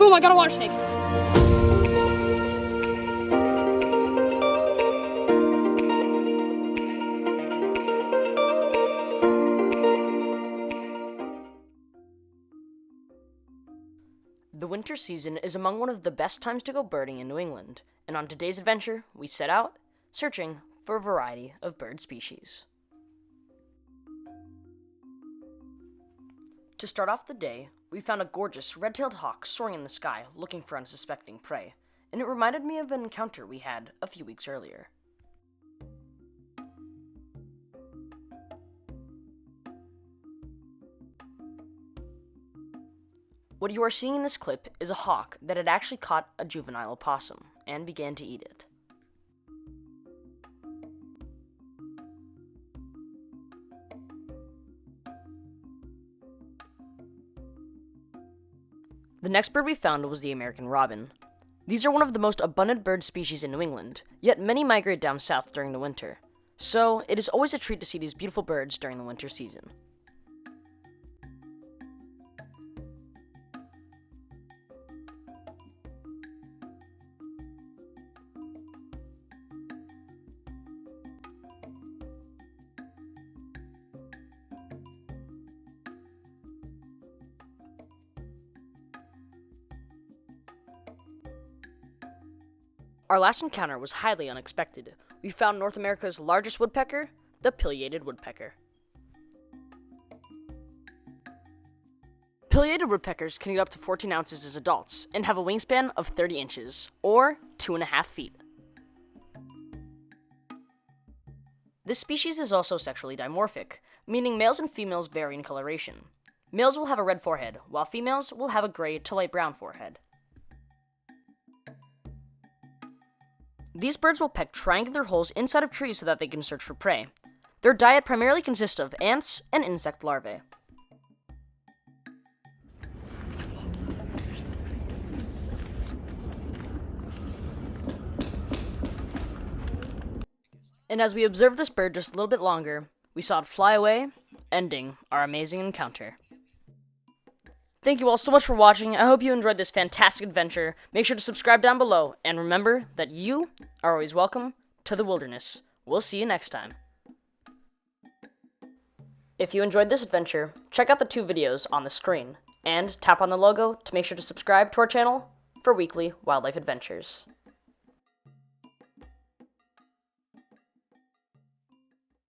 Boom, I got a water snake. The winter season is among one of the best times to go birding in New England, and on today's adventure, we set out searching for a variety of bird species. To start off the day, we found a gorgeous red-tailed hawk soaring in the sky looking for unsuspecting prey, and it reminded me of an encounter we had a few weeks earlier. What you are seeing in this clip is a hawk that had actually caught a juvenile opossum and began to eat it. The next bird we found was the American robin. These are one of the most abundant bird species in New England, yet many migrate down south during the winter. So, it is always a treat to see these beautiful birds during the winter season. Our last encounter was highly unexpected. We found North America's largest woodpecker, the Pileated Woodpecker. Pileated woodpeckers can get up to 14 ounces as adults and have a wingspan of 30 inches, or 2.5 feet. This species is also sexually dimorphic, meaning males and females vary in coloration. Males will have a red forehead, while females will have a gray to light brown forehead. These birds will peck triangular holes inside of trees so that they can search for prey. Their diet primarily consists of ants and insect larvae. And as we observed this bird just a little bit longer, we saw it fly away, ending our amazing encounter. Thank you all so much for watching. I hope you enjoyed this fantastic adventure. Make sure to subscribe down below, and remember that you are always welcome to the wilderness. We'll see you next time. If you enjoyed this adventure, check out the 2 videos on the screen, and tap on the logo to make sure to subscribe to our channel for weekly wildlife adventures.